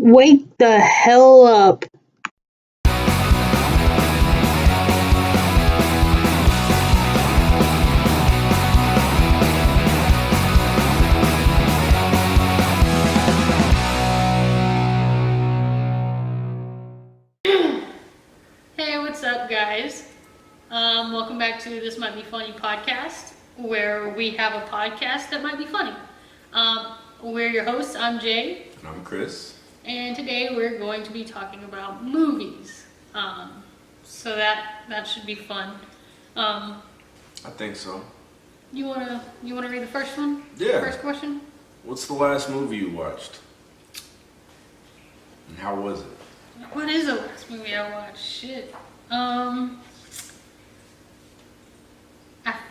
Wake the hell up. Hey, what's up, guys? Welcome back to This Might Be Funny podcast, where we have a podcast that might be funny. We're your hosts. I'm Jay. And I'm Chris. And today we're going to be talking about movies. So that should be fun. I think so. You wanna read the first one? Yeah. First question? What's the last movie you watched? And how was it? What is the last movie I watched? Shit.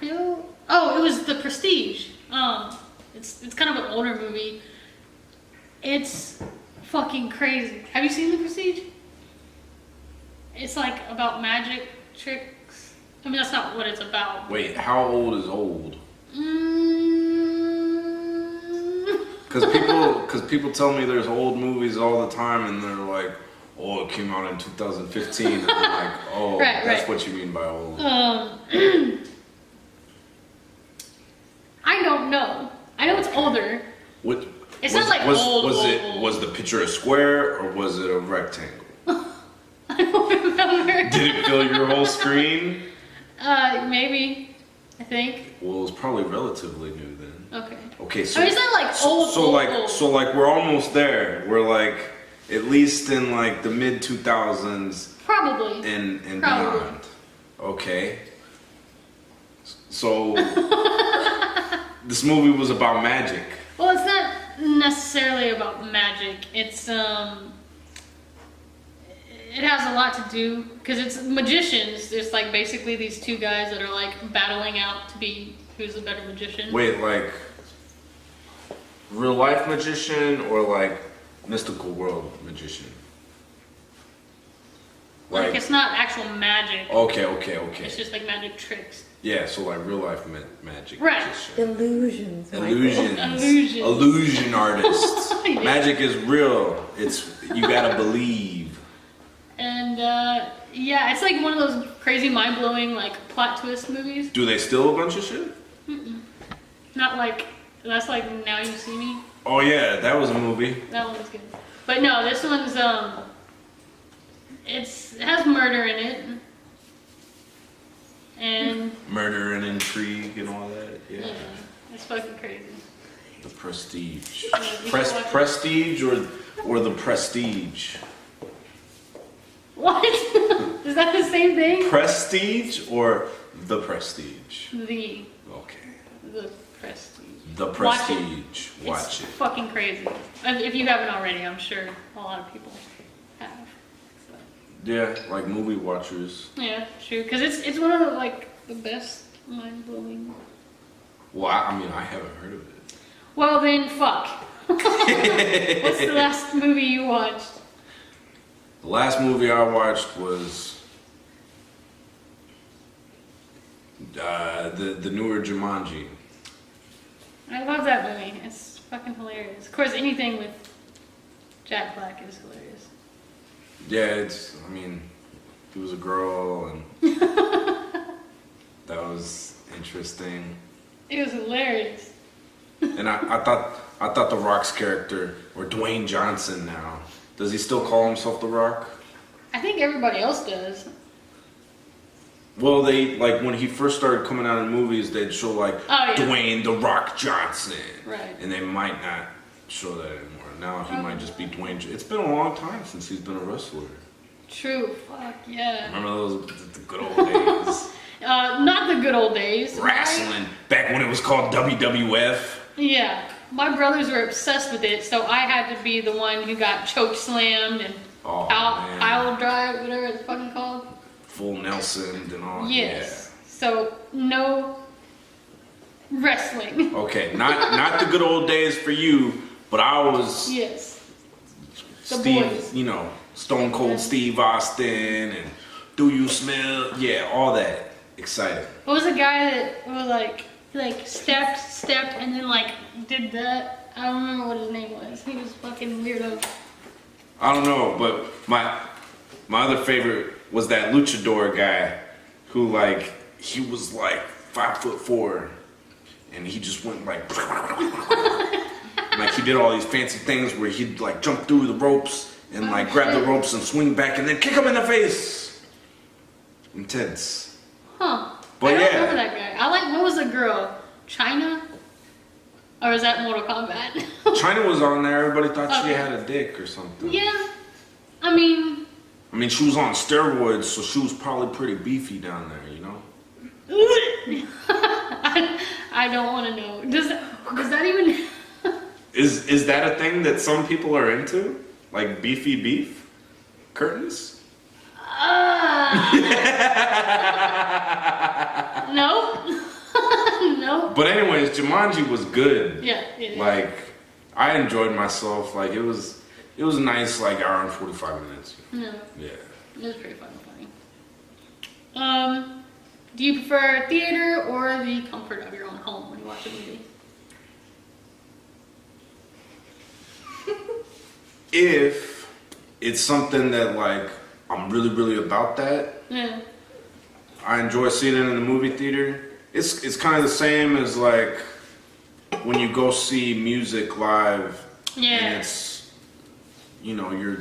It was The Prestige. It's kind of an older movie. It's fucking crazy. Have you seen The Prestige? It's like about magic tricks. I mean, that's not what it's about. Wait, how old is old? Mm. Because people tell me there's old movies all the time, and they're like, "Oh, it came out in 2015," and I'm like, "Oh, that's what you mean by old." I don't know. I know it's older. What? It's not like old. Was the picture a square or was it a rectangle? I don't remember. Did it fill your whole screen? Maybe. I think. Well, it was probably relatively new then. Okay. Okay, so I mean, it's not like old. So we're almost there. We're like at least in like the mid 2000s. Probably. And Probably. beyond. Okay. So this movie was about magic. Well, it's not necessarily about magic. It's it has a lot to do because it's magicians. It's like basically these two guys that are like battling out to be who's the better magician. Wait, like real life magician or like mystical world magician? Like it's not actual magic. Okay. It's just like magic tricks. Yeah, so like real life magic. Right. Magician. Illusions. Illusions. Illusion artists. Yeah. Magic is real. You gotta believe. And it's like one of those crazy, mind-blowing like plot twist movies. Do they steal a bunch of shit? Not like that's like Now You See Me. Oh yeah, that was a movie. That one was good. But no, this one's it has murder in it. And Murder and intrigue and all that. Yeah. it's fucking crazy. The Prestige. Yeah, we should watch it. Prestige or the Prestige? What? Is that the same thing? Prestige or the Prestige? The Okay. Prestige. The Prestige. Watch it. It's fucking crazy. If you haven't already, I'm sure a lot of people have. So. Yeah, like movie watchers. Yeah, true. Because it's one of the best mind-blowing. Well, I mean, I haven't heard of it. Well then, fuck. What's the last movie you watched? The last movie I watched was the newer Jumanji. I love that movie. It's fucking hilarious. Of course, anything with Jack Black is hilarious. Yeah, he was a girl, and that was interesting. It was hilarious. And I thought The Rock's character, or Dwayne Johnson now, does he still call himself The Rock? I think everybody else does. Well, they, like, when he first started coming out in movies, they'd show, like, Dwayne The Rock Johnson. Right. And they might not show that anymore. Now he might just be Dwayne. It's been a long time since he's been a wrestler. True. Fuck, yeah. Remember the good old days? Not the good old days. Wrestling. Back when it was called WWF. Yeah. My brothers were obsessed with it, so I had to be the one who got choke slammed and pile drive, whatever it's fucking called. Full Nelson and all. Yes. Yeah. So no wrestling. Okay, not the good old days for you, but I was. Yes. Steve, Stone Cold Steve Austin and Do You Smell? Yeah, all that. Exciting. What was the guy that was like stepped, and then did that? I don't remember what his name was. He was fucking weirdo. I don't know, but my other favorite was that luchador guy who like he was like 5'4", and he just went like like he did all these fancy things where he'd like jump through the ropes and like grab the ropes and swing back and then kick him in the face. Intense. Huh. But I don't yeah. remember that guy. I like, what was the girl? China? Or is that Mortal Kombat? China was on there. Everybody thought she Okay. had a dick or something. Yeah. I mean, she was on steroids, so she was probably pretty beefy down there, you know? I don't want to know. Does that even... Is that a thing that some people are into? Like beefy beef? Curtains? No. No. But anyways, Jumanji was good. Yeah. It is. Like, I enjoyed myself. Like, it was a nice, like, hour and 45 minutes. No. Yeah. It was pretty fun and funny. Do you prefer theater or the comfort of your own home when you watch a movie? If it's something that, like, I'm really, really about that, Yeah. I enjoy seeing it in the movie theater. It's kind of the same as, like, when you go see music live. Yeah. And it's, you know, you're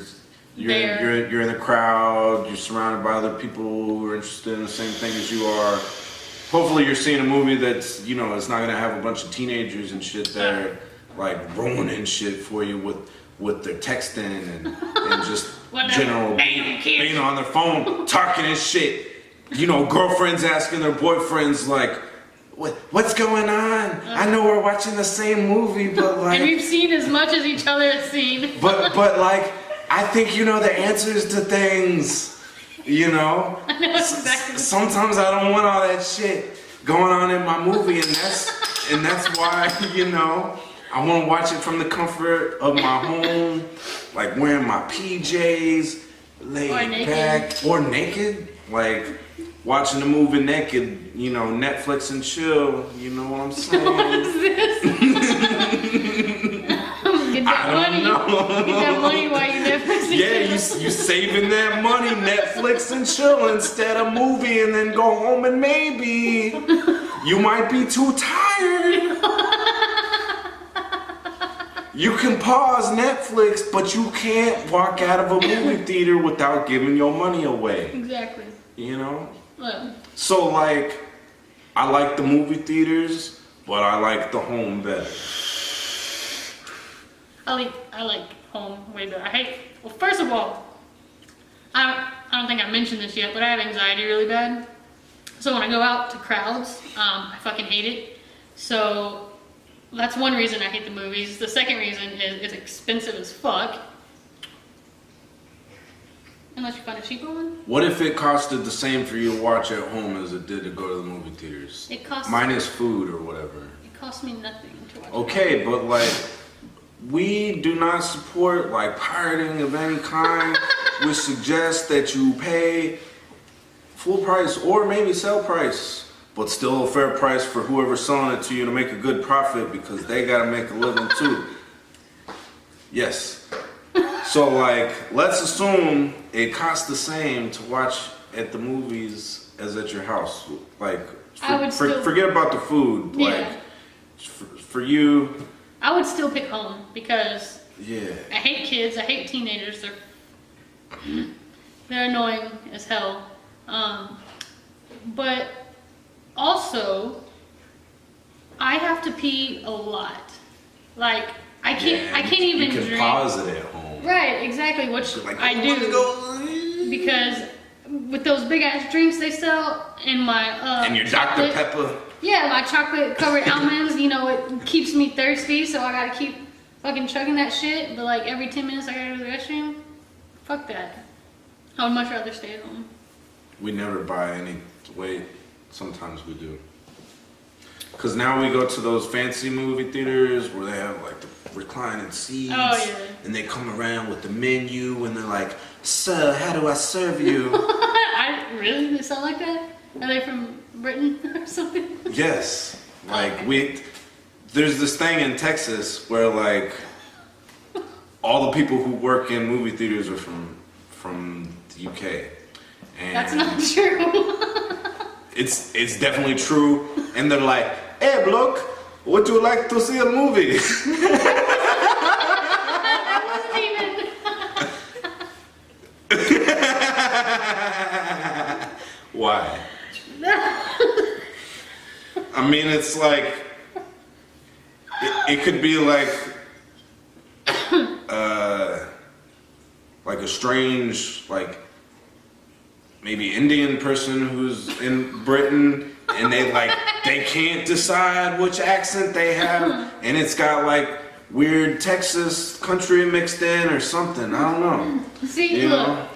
There. in the crowd. You're surrounded by other people who are interested in the same thing as you are. Hopefully, you're seeing a movie that's, you know, it's not gonna have a bunch of teenagers and shit there, like ruining shit for you with their texting and just general being on their phone, talking and shit. You know, girlfriends asking their boyfriends like, what's going on? I know we're watching the same movie, but like... And we've seen as much as each other has seen. But like, I think you know the answers to things, you know? I know exactly. Sometimes I don't want all that shit going on in my movie, and that's why, you know, I want to watch it from the comfort of my home, like wearing my PJs, laid back, or naked, like watching the movie naked, you know, Netflix and chill, you know what I'm saying? What is this? Get that money. Get that money while you Netflix and Yeah, chill. you saving that money, Netflix and chill instead of movie, and then go home and maybe you might be too tired. You can pause Netflix, but you can't walk out of a movie theater without giving your money away. Exactly. You know? Well, So like, I like the movie theaters, but I like the home better. I like home way better. Well, first of all, I don't think I mentioned this yet, but I have anxiety really bad. So when I go out to crowds, I fucking hate it. So that's one reason I hate the movies. The second reason is it's expensive as fuck. Unless you find a cheaper one. What if it costed the same for you to watch at home as it did to go to the movie theaters? It costs. Minus food or whatever. It costs me nothing to watch. Okay, but like, we do not support like pirating of any kind. We suggest that you pay full price or maybe sell price, but still a fair price for whoever's selling it to you to make a good profit because they gotta make a living too. Yes. So like, let's assume it costs the same to watch at the movies as at your house. Like, forget about the food. Yeah. Like, for you. I would still pick home because Yeah. I hate kids. I hate teenagers. They're annoying as hell. But also, I have to pee a lot. Like I can't even You can drink. pause it at home. Right, exactly. Which Like, I do because with those big ass drinks they sell in my and your chocolate, Dr. Pepper. Yeah, my chocolate covered almonds. You know, it keeps me thirsty, so I gotta keep fucking chugging that shit. But like every 10 minutes I gotta go to the restroom. Fuck that. I would much rather stay at home. We never buy any. Wait, sometimes we do. Cause now we go to those fancy movie theaters where they have like the reclining seats. Oh, yeah. And they come around with the menu and they're like, "Sir, how do I serve you?" Really? They sound like that? Are they from Britain or something? Yes. Like there's this thing in Texas where like all the people who work in movie theaters are from the UK. And That's not true. it's definitely true. And they're like, hey, bloke, would you like to see a movie? Why? I mean, it's like, it could be like a strange, like maybe Indian person who's in Britain and they can't decide which accent they have, and it's got like weird Texas country mixed in or something. I don't know. See, You look, know?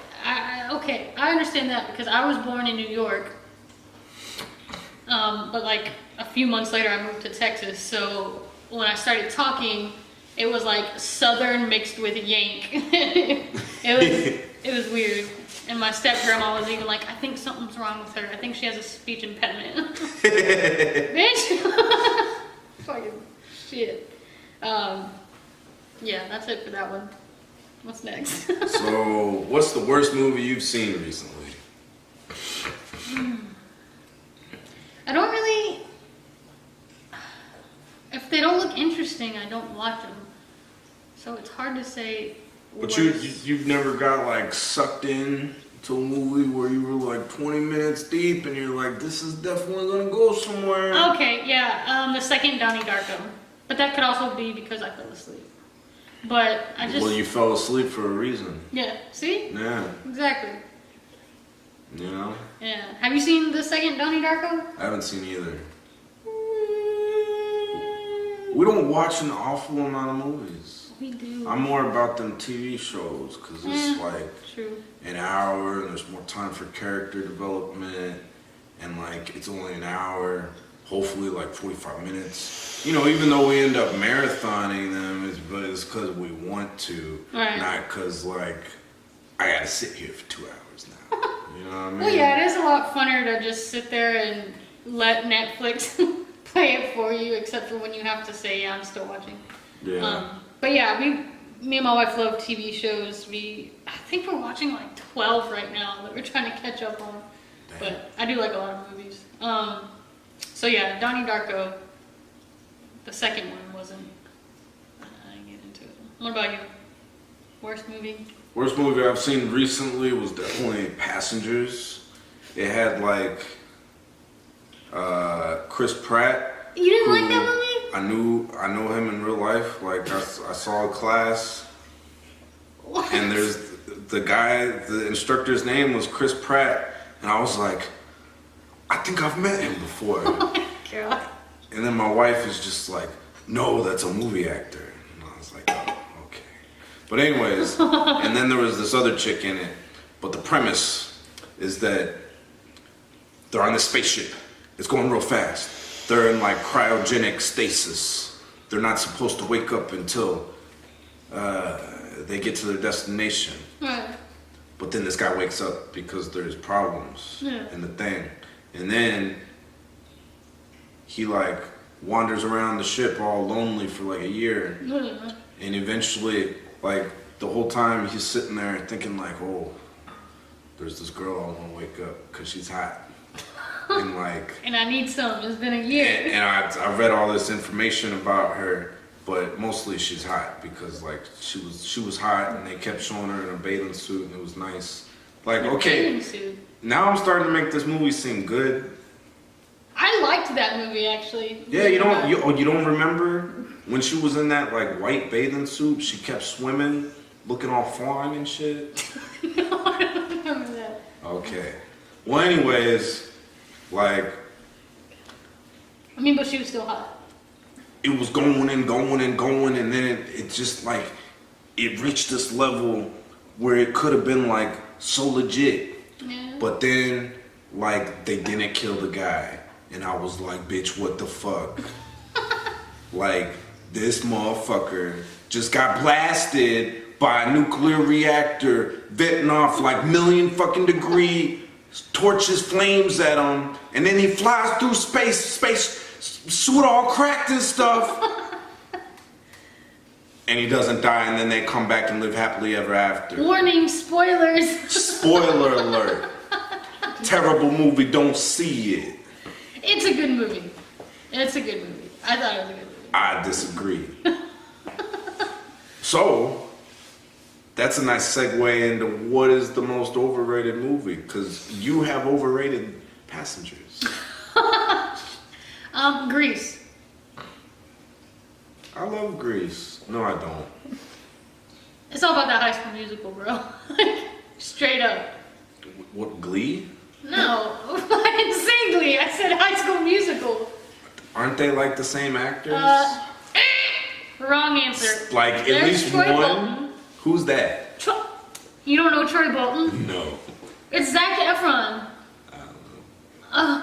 okay, I understand that because I was born in New York, but like a few months later I moved to Texas, so when I started talking, it was like Southern mixed with Yank. it was weird. And my step grandma was even like, I think something's wrong with her. I think she has a speech impediment. Bitch. Fucking shit. Yeah, that's it for that one. What's next? So, what's the worst movie you've seen recently? I don't really. If they don't look interesting, I don't watch them. So it's hard to say. But worst. you've never got like sucked in to a movie where you were like 20 minutes deep and you're like, this is definitely gonna go somewhere. Okay, yeah, the second Donnie Darko. But that could also be because I fell asleep. But I just. Well, you fell asleep for a reason. Yeah, see? Yeah, Exactly. you know? Yeah. Have you seen the second Donnie Darko? I haven't seen either. We don't watch an awful amount of movies. We do. I'm more about them TV shows because it's Yeah. like True. an hour and there's more time for character development and like it's only an hour, hopefully like 45 minutes. You know, even though we end up marathoning them, it's because we want to, Right. not because like I gotta sit here for 2 hours now. You know what I mean? Well, yeah, it is a lot funner to just sit there and let Netflix play it for you, except for when you have to say, yeah, I'm still watching. Yeah. But yeah, me and my wife love TV shows. I think we're watching like 12 right now that we're trying to catch up on. Damn. But I do like a lot of movies. So yeah, Donnie Darko. The second one wasn't. I didn't get into it. What about you? Worst movie? Worst movie I've seen recently was definitely Passengers. It had like Chris Pratt. You didn't like who that movie? I know him in real life. Like I saw a class, What? and there's the instructor's name was Chris Pratt, and I was like, I think I've met him before. Girl. And then my wife is just like, no, that's a movie actor. And I was like, oh, okay. But anyways, and then there was this other chick in it. But the premise is that they're on this spaceship. It's going real fast. They're in like cryogenic stasis. They're not supposed to wake up until they get to their destination. Right. But then this guy wakes up because there's problems Yeah. in the thing. And then he like wanders around the ship all lonely for like a year. Yeah. And eventually, like the whole time he's sitting there thinking like, oh, there's this girl I want to wake up because she's hot. And like, And I need some. It's been a year. and I read all this information about her, but mostly she's hot because like she was hot and they kept showing her in a bathing suit and it was nice. Like, okay, Bathing suit. now I'm starting to make this movie seem good. I liked that movie actually. Yeah, you don't remember when she was in that like white bathing suit? She kept swimming, looking all fine and shit. No, I don't remember that. Okay. Well, anyways, like I mean, but she was still hot. it was going and going and going, and then it just like it reached this level where it could have been like so legit, Yeah. but then like they didn't kill the guy, and I was like, bitch, what the fuck? Like this motherfucker just got blasted by a nuclear reactor, venting off like million fucking degree torches, flames at him, and then he flies through space suit all cracked and stuff. and he doesn't die, and then they come back and live happily ever after. Warning, spoilers. Spoiler alert. Terrible movie, don't see it. It's a good movie. It's a good movie. I thought it was a good movie. I disagree. So, that's a nice segue into what is the most overrated movie, because you have overrated Passengers. Grease. I love Grease. No, I don't. It's all about that High School Musical, bro. Straight up. What, Glee? No, I didn't say Glee. I said High School Musical. Aren't they like the same actors? Wrong answer. Like at There's least Troy one? Bolton. Who's that? You don't know Troy Bolton? No. It's Zac Efron. I don't know.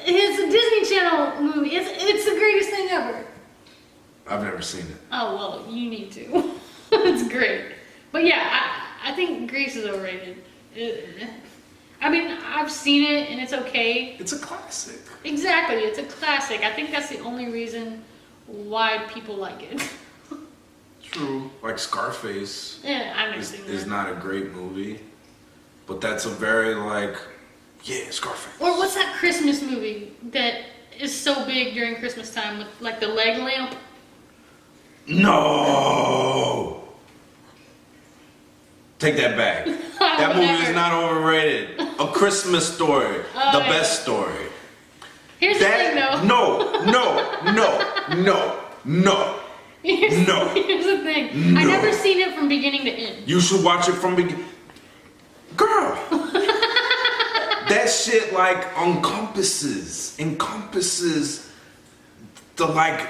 It's a Disney Channel movie. It's the greatest thing ever. I've never seen it. Oh, well, you need to. It's great. But yeah, I think Grease is overrated. I mean, I've seen it and it's okay. It's a classic. Exactly, it's a classic. I think that's the only reason why people like it. True. Like Scarface Yeah, I've never seen is that. not a great movie, but that's a very yeah, Scarface. Or what's that Christmas movie that is so big during Christmas time with like the leg lamp? No. Take that back. That movie is not overrated. A Christmas Story, the yeah. best story. Here's the thing though. No. Here's the thing. No. I've never seen it from beginning to end. You should watch it from beginning. Girl. That shit encompasses the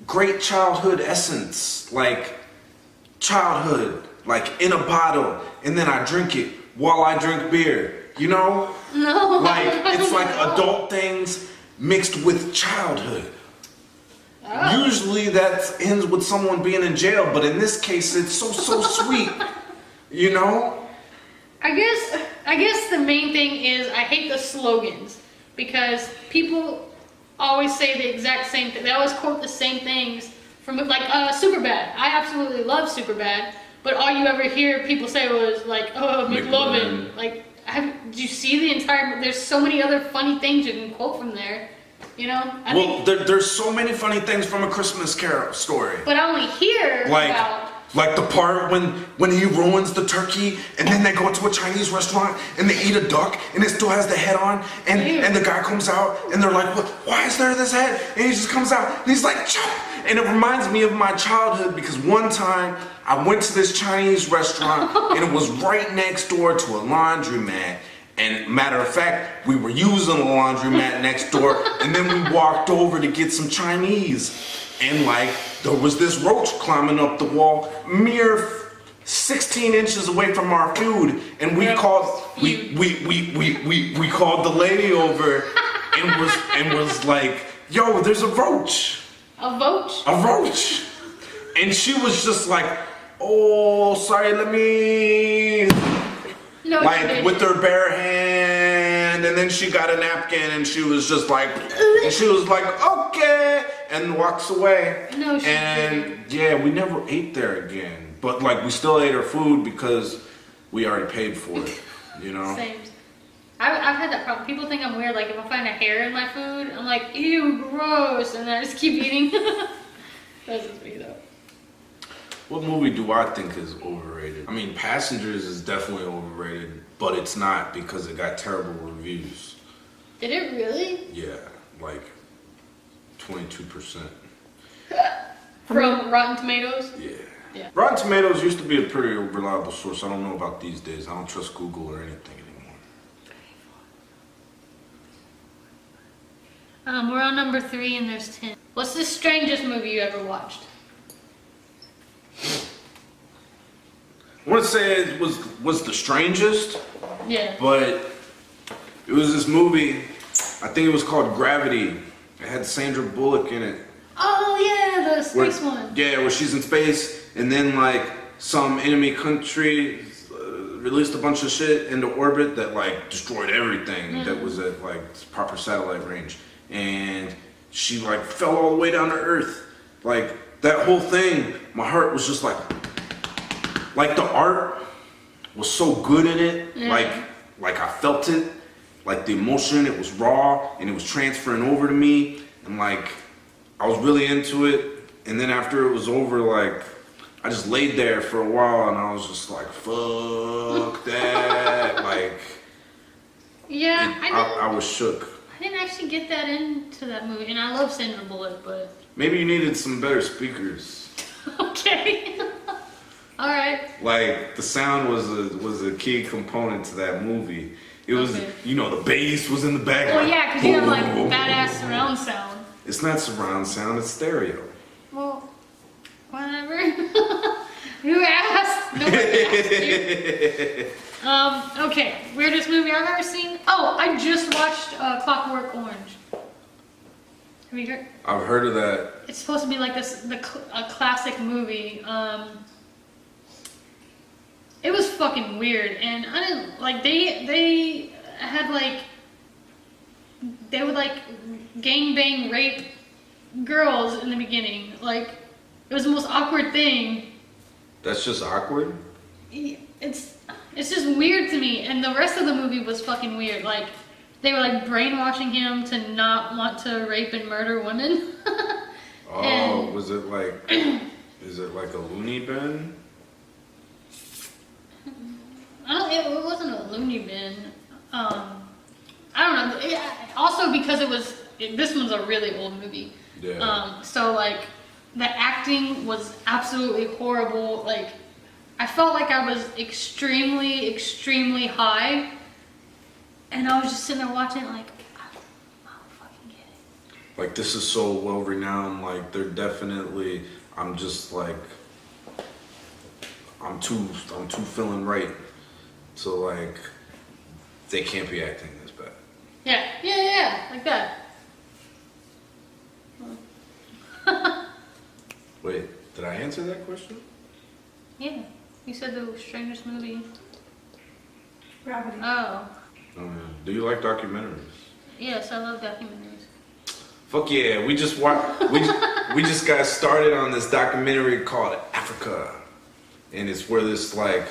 great childhood essence. Childhood, in a bottle, and then I drink it while I drink beer. You know? No. It's like adult things mixed with childhood. Oh. Usually that ends with someone being in jail, but in this case it's so sweet. You know? I guess the main thing is I hate the slogans because people always say the exact same thing. They always quote the same things from Superbad. I absolutely love Superbad, but all you ever hear people say was McLovin. Did you see the entire? There's so many other funny things you can quote from there. You know? There's so many funny things from A Christmas Carol story. But I only hear about. Like the part when he ruins the turkey and then they go to a Chinese restaurant and they eat a duck and it still has the head on and the guy comes out and they're like, why is there this head? And he just comes out and he's like, chop! And it reminds me of my childhood because one time I went to this Chinese restaurant and it was right next door to a laundromat. And matter of fact, we were using the laundromat next door and then we walked over to get some Chinese. And there was this roach climbing up the wall, mere 16 inches away from our food, and we called the lady over and was like, "Yo, there's a roach." A roach? A roach. And she was just like, "Oh, sorry, let me." No, she didn't. With her bare hand, and then she got a napkin and she was just like, okay, and walks away. No, she didn't. Yeah, we never ate there again. But we still ate her food because we already paid for it, you know? Same. I've had that problem. People think I'm weird. If I find a hair in my food, I'm like, ew, gross, and then I just keep eating. That's just me though. What movie do I think is overrated? I mean, Passengers is definitely overrated, but it's not because it got terrible reviews. Did it really? Yeah, 22%. From Rotten Tomatoes? Yeah. Rotten Tomatoes used to be a pretty reliable source. I don't know about these days. I don't trust Google or anything anymore. We're on number 3 and there's 10. What's the strangest movie you ever watched? I want to say it was the strangest, Yeah. but it was this movie, I think it was called Gravity. It had Sandra Bullock in it. Oh yeah, the space one. Yeah, where she's in space and then some enemy country released a bunch of shit into orbit that destroyed everything that was at proper satellite range. And she fell all the way down to Earth. that whole thing, my heart was just like the art was so good in it. Yeah. Like I felt it, like the emotion, it was raw and it was transferring over to me, and like I was really into it. And then after it was over, like I just laid there for a while and I was just like, fuck that. Like, Yeah, I was shook. I didn't actually get that into that movie, and I love Sandra Bullock, but Maybe you needed some better speakers. okay. All right. Like the sound was a key component to that movie. It was, Okay. you know, the bass was in the back. Well, yeah, because you have like badass surround sound. It's not surround sound, it's stereo. Well, whatever. Who asked? Nobody asked you. Okay, weirdest movie I've ever seen. Oh, I just watched Clockwork Orange. Have you heard? I've heard of that. It's supposed to be like a classic movie. It was fucking weird, and I didn't like. They had like they would like gangbang rape girls in the beginning. Like it was the most awkward thing. That's just awkward. It's just weird to me, and the rest of the movie was fucking weird. Like they were like brainwashing him to not want to rape and murder women. Oh, And- was it like is it like a loony bin? It wasn't a loony bin. I don't know. Also because this one's a really old movie. Yeah. So like the acting was absolutely horrible. Like I felt like I was extremely, extremely high, and I was just sitting there watching it like, I don't fucking get it. Like this is so well renowned. Like they're definitely. I'm just like. I'm too feeling right. So like, they can't be acting this bad. Yeah, like that. Wait, did I answer that question? Yeah, you said the strangest movie. Gravity. Oh, Oh, yeah. Do you like documentaries? yes, I love documentaries. Fuck yeah, we just we just got started on this documentary called Africa. And it's where this legit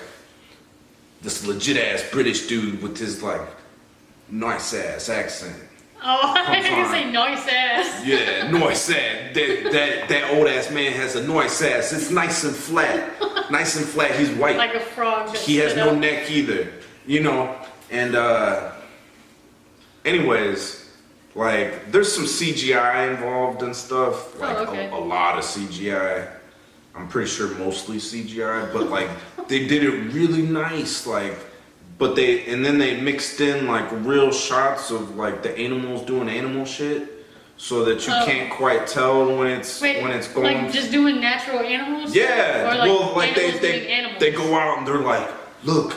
ass British dude with his like nice ass accent. Oh, I Comes was gonna on. say nice ass. Yeah, nice ass. That old ass man has a nice ass. It's nice and flat. Nice and flat. He's white. Like a frog. That He has stood no up. neck either. You know? And anyways, like there's some CGI involved and stuff. Like okay. a lot of CGI. I'm pretty sure mostly CGI, but like they did it really nice. Like, but then they mixed in like real shots of like the animals doing animal shit, so that you Oh. can't quite tell when it's Wait, going. like just doing natural animals? Yeah, Or like well, like animals doing animals? they go out and they're like, look,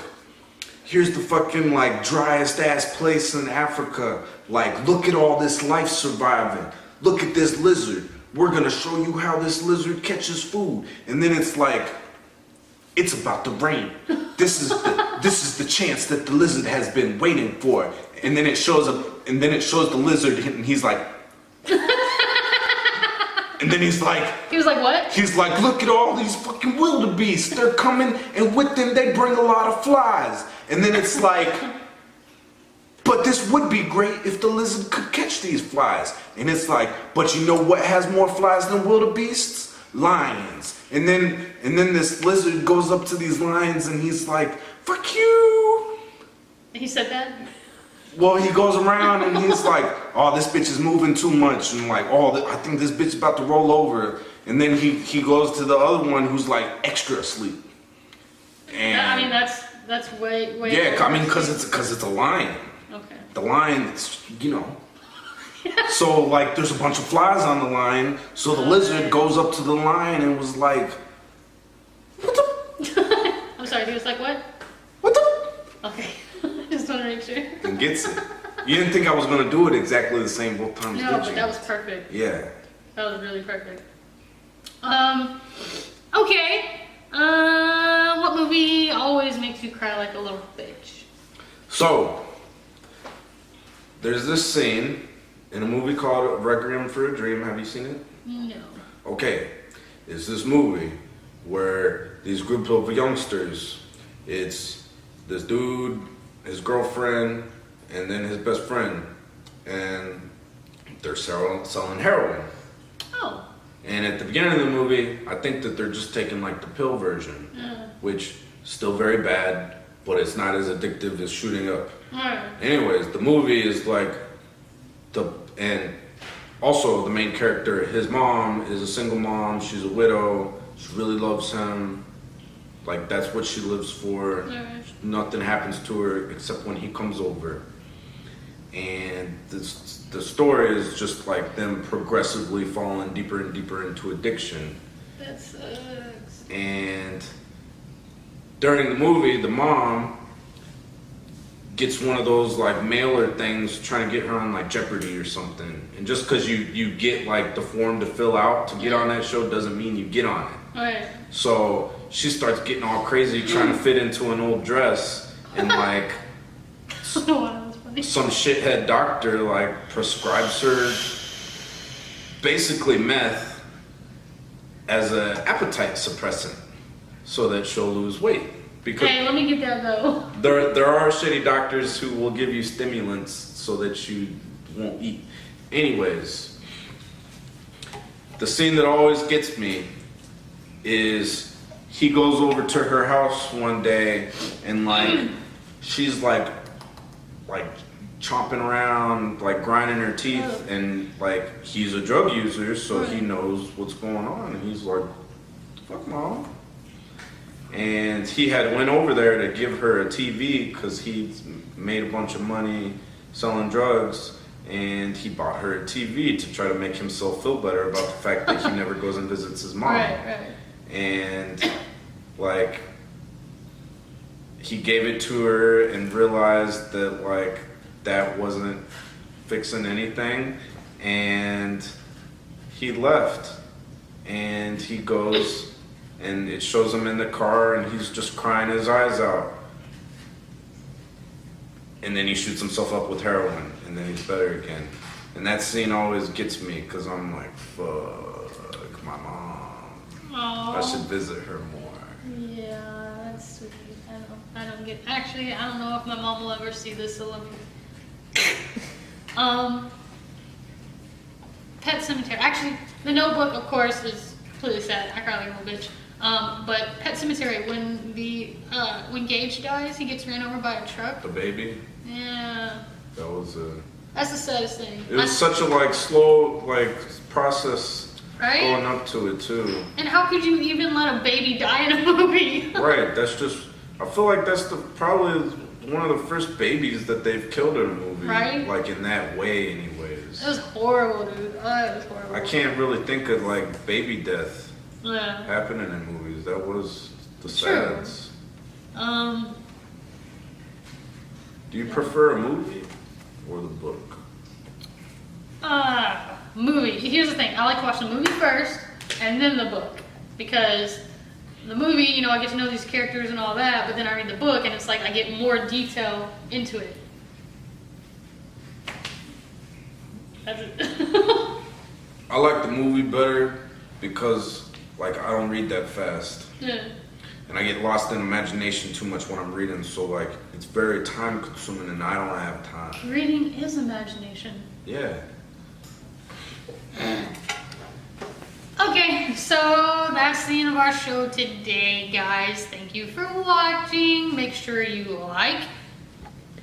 here's the fucking like driest ass place in Africa. Like, look at all this life surviving. Look at this lizard. We're gonna show you how this lizard catches food. And then it's like, it's about to rain. This is the chance that the lizard has been waiting for. And then it shows the lizard and he's like, and then he's like, He was like, what? he's like, look at all these fucking wildebeest. They're coming, and with them they bring a lot of flies. And then it's like, but this would be great if the lizard could catch these flies. And it's like, but you know what has more flies than wildebeests? Lions. And then this lizard goes up to these lions and he's like, fuck you. He said that? Well, he goes around and he's like, oh, this bitch is moving too much. And like, oh, I think this bitch is about to roll over. And then he goes to the other one who's like extra asleep. And I mean, that's way. yeah, I mean, cause it's a lion. Okay. The lion, it's, you know. So like, there's a bunch of flies on the line. So the lizard goes up to the lion and was like, what the, I'm sorry, he was like, what? what the, Okay. Just want to make sure. and gets it. You didn't think I was gonna do it exactly the same both times, No, did but you? that was perfect. Yeah. That was really perfect. Okay. What movie always makes you cry like a little bitch? So, there's this scene in a movie called Requiem for a Dream. Have you seen it? No. Okay. is this movie where these group of youngsters, it's this dude, his girlfriend, and then his best friend, and they're selling heroin. Oh. And at the beginning of the movie, I think that they're just taking like the pill version, which still very bad, but it's not as addictive as shooting up. Alright. Anyways, the movie is like and also the main character, his mom is a single mom, she's a widow, she really loves him, like that's what she lives for. Alright. Nothing happens to her except when he comes over. And the story is just like them progressively falling deeper and deeper into addiction. That sucks. And during the movie, the mom gets one of those like mailer things trying to get her on like Jeopardy or something. And just because you get like the form to fill out to get on that show doesn't mean you get on it. Alright. So she starts getting all crazy trying to fit into an old dress, and like Wow, that's funny. some shithead doctor like prescribes her basically meth as an appetite suppressant so that she'll lose weight. Because Hey, let me get that though. there are shitty doctors who will give you stimulants so that you won't eat. Anyways, the scene that always gets me is he goes over to her house one day and like she's like chomping around, like grinding her teeth, and like he's a drug user, so he knows what's going on, and he's like, fuck mom. And he had went over there to give her a TV because he made a bunch of money selling drugs, and he bought her a TV to try to make himself feel better about the fact that he never goes and visits his mom. Right. And like he gave it to her and realized that like that wasn't fixing anything, and he left. And he goes and it shows him in the car and he's just crying his eyes out. And then he shoots himself up with heroin and then he's better again. And that scene always gets me because I'm like, fuck my mom. Aww. I should visit her more. Yeah, that's sweet. I don't get. Actually, I don't know if my mom will ever see this. So let me. Pet Cemetery. Actually, The Notebook, of course, is completely sad. I cry like a little bitch. But Pet Cemetery, when Gage dies, he gets ran over by a truck. The baby, Yeah, that was that's the saddest thing. it was such a like slow like process Right? going up to it too. And how could you even let a baby die in a movie? Right, that's just, I feel like that's probably one of the first babies that they've killed in a movie. Right? Like in that way anyways. It was horrible, dude. Oh, it was horrible. I can't really think of like baby death Yeah. happening in movies. That was the True. sads. Do you Yeah. prefer a movie or the book? Movie. Here's the thing. I like to watch the movie first and then the book. Because the movie, you know, I get to know these characters and all that, but then I read the book and it's like I get more detail into it. That's it. I like the movie better because like I don't read that fast. Yeah. And I get lost in imagination too much when I'm reading, so like it's very time consuming and I don't have time. Reading is imagination. Yeah. Okay, so that's the end of our show today, guys. Thank you for watching. Make sure you like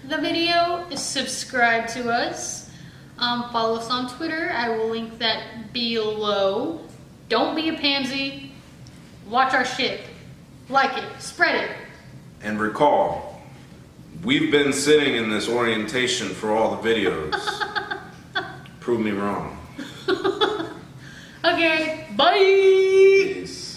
the video, subscribe to us, follow us on Twitter. I will link that below. Don't be a pansy. Watch our shit. Like it. Spread it. And recall, we've been sitting in this orientation for all the videos. Prove me wrong. Okay, bye! Peace.